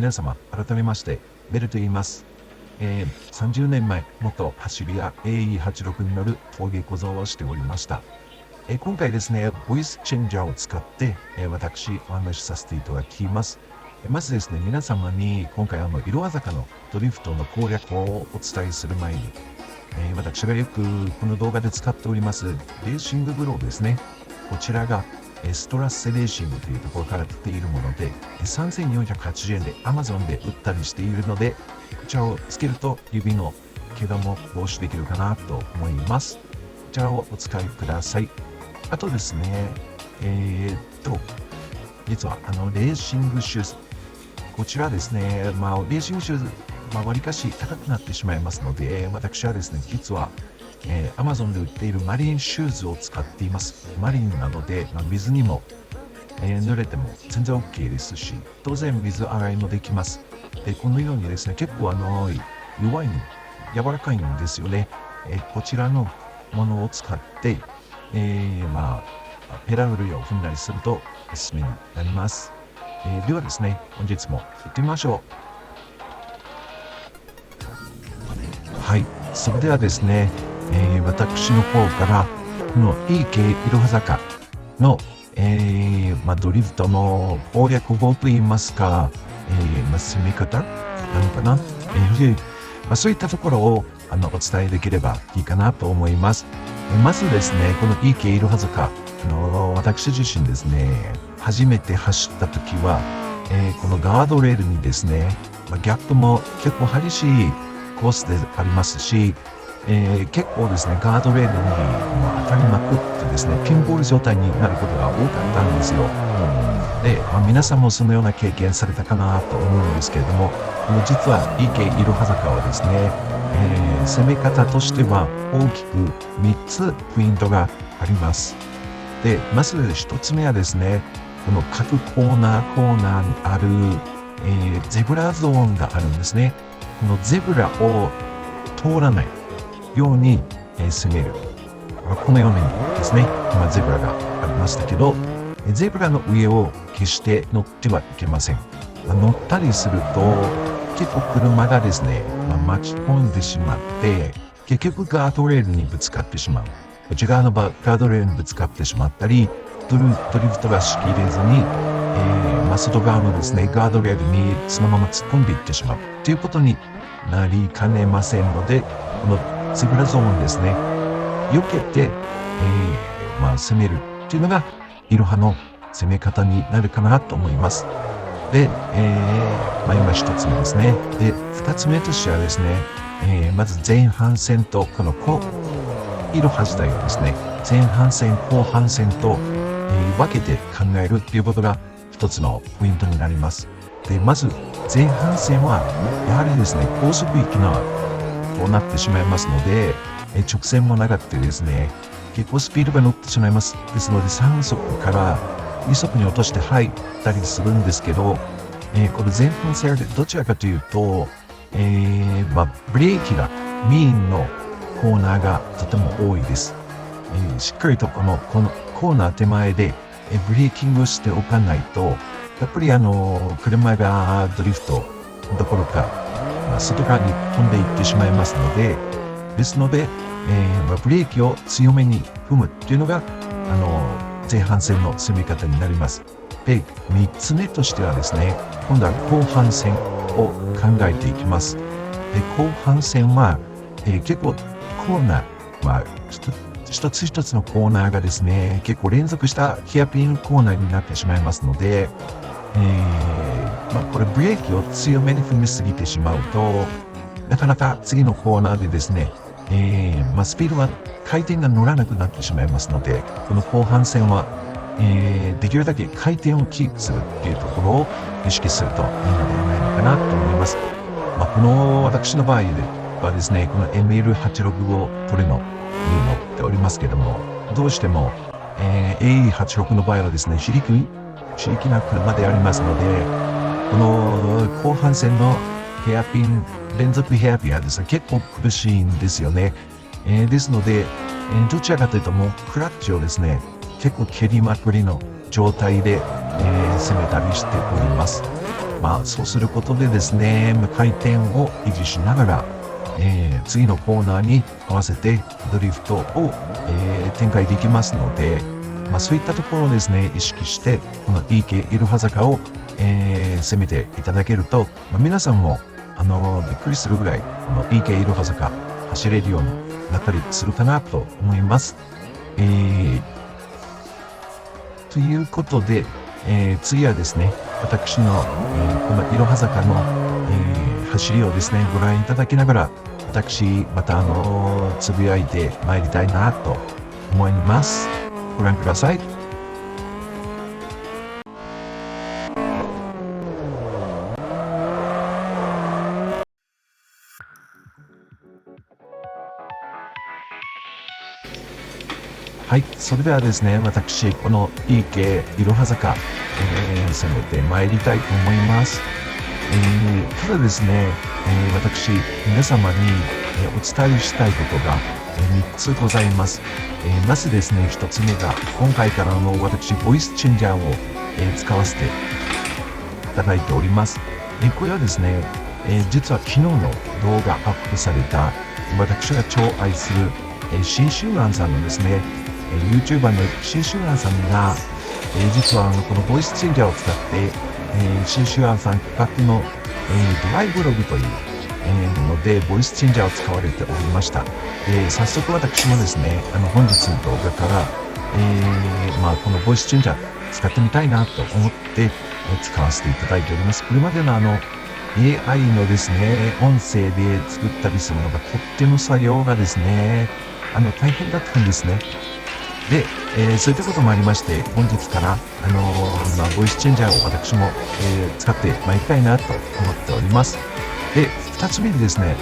皆様、改めまして、ベルと言います。30年前、元走り屋 AE86 に乗る陶芸小僧をしておりました。今回ですね、ボイスチェンジャーを使って、私、お話しさせていただきます。まずですね、皆様に今回いろは坂のドリフトの攻略をお伝えする前に、私がよくこの動画で使っておりますレーシンググローブですね。こちらがストラッセレーシングというところから出ているもので、3480円で Amazon で売ったりしているので、こちらをつけると指の怪我も防止できるかなと思います。こちらをお使いください。あとですね、実はレーシングシューズ。こちらですね、レーシングシューズ、わりかし高くなってしまいますので、私はですね、実は、Amazon で売っているマリンシューズを使っています。マリンなので、水にも、濡れても全然 OK ですし、当然水洗いもできます。このようにですね、結構弱い、柔らかいんですよね。こちらのものを使って、ペダルを踏んだりするとおすすめになります。ではですね、本日も行ってみましょう。はい、それではですね、私の方からこの EK いろは坂の、ドリフトの攻略法といいますか、攻め方なのかな、そういったところをお伝えできればいいかなと思います。まずですね、この EK いろは坂、私自身ですね、初めて走った時は、このガードレールにですね、ギャップも結構激しいコースでありますし、結構ですね、ガードレールに当たりまくってですね、ピンボール状態になることが多かったんですよ。で、皆さんもそのような経験されたかなと思うんですけれども、実は EK いろは坂はですね、攻め方としては大きく3つポイントがあります。で、まず1つ目はですね、この各コーナーにある、ゼブラゾーンがあるんですね。このゼブラを通らないように、攻める。このようにですね、今ゼブラがありましたけど、ゼブラの上を決して乗ってはいけません。乗ったりすると、結構車がですね、巻き込んでしまって、結局ガードレールにぶつかってしまう。内側のガードレールにぶつかってしまったり、ドリフトがしきれずに、外側のですね、ガードレールにそのまま突っ込んでいってしまうということになりかねませんので、このゼブラゾーンですね、避けて、攻めるというのがいろはの攻め方になるかなと思います。で、今一つ目ですね。で、二つ目としてはですね、まず前半戦とこのいろは自体をですね、前半戦、後半戦と、分けて考えるということが一つのポイントになります。で、まず前半戦はやはりですね、高速域となってしまいますので、直線も長くてですね、結構スピードが乗ってしまいます。ですので3速から2速に落として入ったりするんですけど、この前半戦でどちらかというと、ブレーキがメインのコーナーがとても多いです。しっかりとこのコーナー手前でブレーキングをしておかないと、やっぱり車がドリフトどころか、外側に飛んでいってしまいますので、ですので、ブレーキを強めに踏むっていうのが、前半戦の攻め方になります。で、3つ目としてはですね、今度は後半戦を考えていきます。で、後半戦は、結構コーナー、一つ一つのコーナーがですね、結構連続したヘアピンコーナーになってしまいますので、これブレーキを強めに踏みすぎてしまうと、なかなか次のコーナーでですね、スピードは回転が乗らなくなってしまいますので、この後半戦は、できるだけ回転をキープするっていうところを意識するといいのではないのかなと思います。この私の場合はですね、この ML86 を取るのに乗っておりますけども、どうしても、AE86 の場合はですね、非力な車でありますので、この後半戦の連続ヘアピンはですね、結構苦しいんですよね。ですので、どちらかというともうクラッチをですね、結構蹴りまくりの状態で、攻めたりしております。そうすることでですね、回転を維持しながら、次のコーナーに合わせてドリフトを、展開できますので、そういったところをですね、意識して、この EK いろは坂を、攻めていただけると、皆さんも、びっくりするぐらい、この EK いろは坂走れるようになったりするかなと思います。ということで、次はですね、私の、このいろは坂の、走りをですね、ご覧いただきながら、私、またつぶやいて参りたいなと思います。ご覧ください。はい、それではですね、私、この EK いろは坂、攻めて参りたいと思います。ただですね、私、皆様に、お伝えしたいことが、3つございます。まずですね、1つ目が、今回から私、ボイスチェンジャーを、使わせていただいております。これはですね、実は昨日の動画アップされた、私が超愛する、新春庵さんのですね、YouTuber の新春庵さんが、実はこのボイスチェンジャーを使って、新春庵さん企画の、ドライブログという、ので、ボイスチェンジャーを使われておりました。早速私もですね、本日の動画から、このボイスチェンジャー使ってみたいなと思って、使わせていただいております。これまでのAI のですね、音声で作ったりするのがとっても作業がですね、大変だったんですね。で、そういったこともありまして、本日から、ボイスチェンジャーを私も、使ってまいりたいなと思っております。で、二つ目にですね、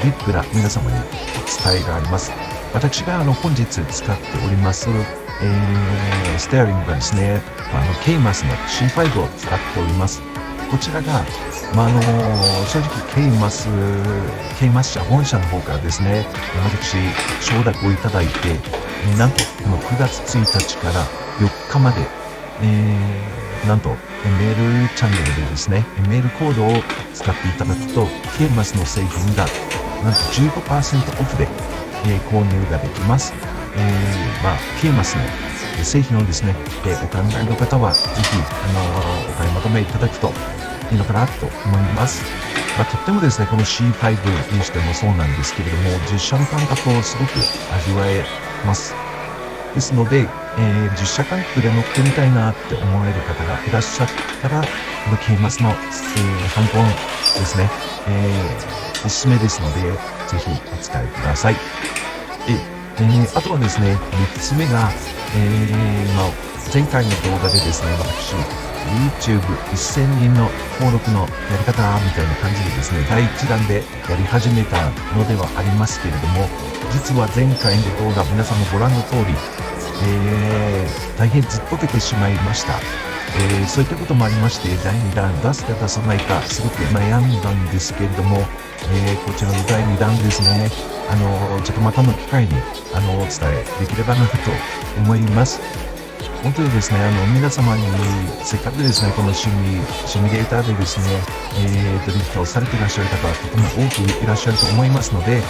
ビッグな皆様にお伝えがあります。私が本日使っております、ステアリングがですね、ケイマスの C5 を使っております。こちらが、正直ケイマス社本社の方からですね、私、承諾をいただいて、なんと、この9月1日から4日まで、なんと、メールチャンネルでですね、メールコードを使っていただくと、ケイマスの製品が、なんと 15% オフで、購入ができます。ケイマスの製品をですね、お考えの方は、ぜひ、お買い求めいただくといいのかなと思います。とってもですね、この C5 にしてもそうなんですけれども、実写の感覚をすごく味わえます。ですので、実写感覚で乗ってみたいなって思われる方がいらっしゃったら、このケイマスの、ハンコンですね、おすすめですので、ぜひお使いください。あとはですね、3つ目が、前回の動画でですね、私、YouTube 1000人の登録のやり方みたいな感じでですね、第1弾でやり始めたのではありますけれども、実は前回の動画、皆さんもご覧の通り、大変ずっと出てしまいました。そういったこともありまして、第2弾出すか出さないか、すごく悩んだんですけれども、こちらの第2弾ですね、ちょっとまたの機会に、お伝えできればなと思います。本当にですね、皆様にせっかくですね、このシミュレーターでですね、ドリフトをされていらっしゃる方はとても多くいらっしゃると思いますので、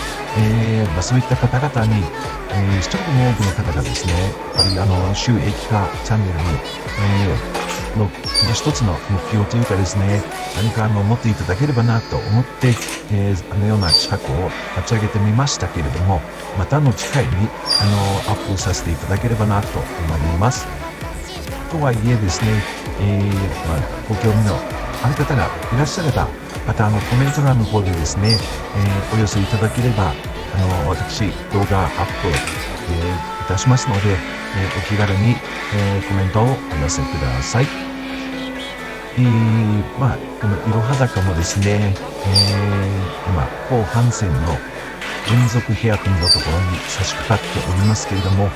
そういった方々に、一人でも多くの方がですね、やっぱり収益化チャンネルに、一つの目標というかですね、何か持っていただければなと思って、あのような企画を立ち上げてみましたけれども、またの機会にアップさせていただければなと思います。とはいえですね、ご興味のある方がいらっしゃれば、またコメント欄の方でですね、お寄せいただければ、私、動画アップ、いたしますので、お気軽に、コメントをお寄せください。このいろは坂もですね、今、後半戦の連続ヘアピンのところに差し掛かっておりますけれども、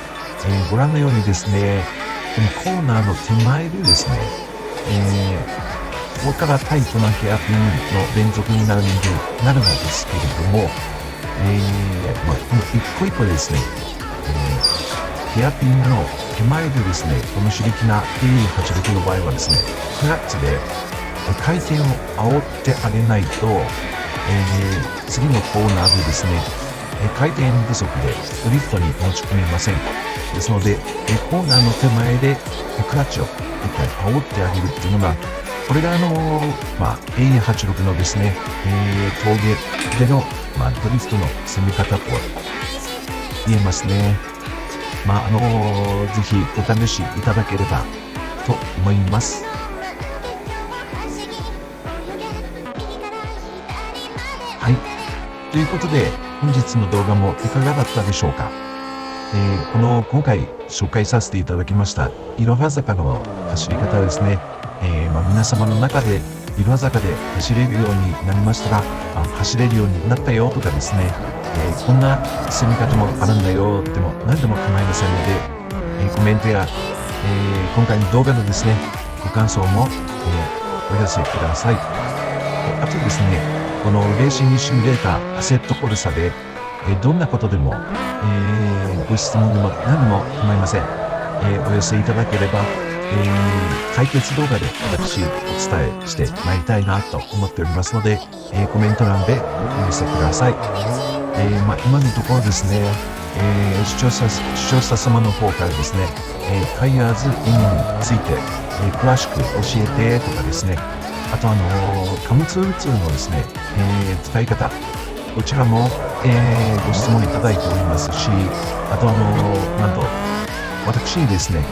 ご覧のようにですね、このコーナーの手前でですね、ここからタイトなヘアピンの連続になるのですけれども、この一個一個ですね、ヘアピンの手前でですね、この非力な A86 の場合はですね、クラッチで、回転を煽ってあげないと、次のコーナーでですね、回転不足でドリフトに持ち込めません。ですので、コーナーの手前でクラッチを一回煽ってあげるっていうのが、これがAE86 のですね、峠での、ドリフトの攻め方と言えますね。ぜひお試しいただければと思います。はい。ということで、本日の動画もいかがだったでしょうか。今回紹介させていただきましたいろは坂の走り方ですね。皆様の中でいろは坂で走れるようになりましたら、走れるようになったよとかですね、こんな攻め方もあるんだよでも何でも構いませんので、コメントや、今回の動画のですね、ご感想も、お寄せください。あとですね、このレーシングシミュレーターアセットコルサで、どんなことでも、ご質問でも何でも構いません。お寄せいただければ、解決動画で私お伝えしてまいりたいなと思っておりますので、コメント欄でお寄せください。今のところですね、視聴者様の方からですね、タイヤーズインについて、詳しく教えてとかですね、あと貨物運通のですね、使い方、こちらも、ご質問いただいておりますし、あとなんと、私にですね、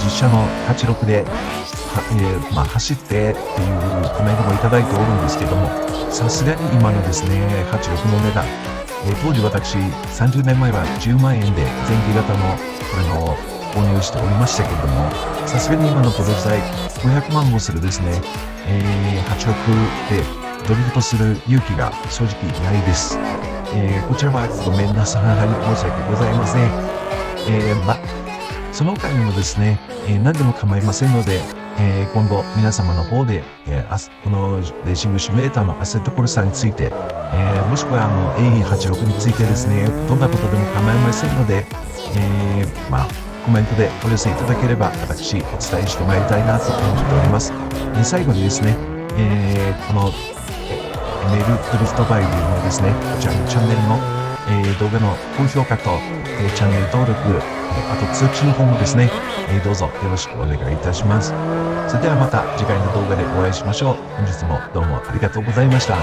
実車の86で、走ってっていうコメントもいただいておるんですけども、さすがに今のですね、86の値段、当時私30年前は10万円で前期型のこれの購入しておりましたけれども、さすがに今のこの時代500万もするですね、86でドリフトする勇気が正直ないです。こちらはごめんなさい。申し訳ございません。その他にもですね、何でも構いませんので、今後皆様の方で、このレーシングシミュレーターのアセットコルサについて、もしくはAE86 についてですね、どんなことでも構いませんので、コメントでお寄せいただければ私お伝えしてまいりたいなと感じております。最後にですね、このメールドリフトバイブのですね、こちらのチャンネルの、動画の高評価と、チャンネル登録、あと通知の方もですね、どうぞよろしくお願いいたします。それではまた次回の動画でお会いしましょう。本日もどうもありがとうございました。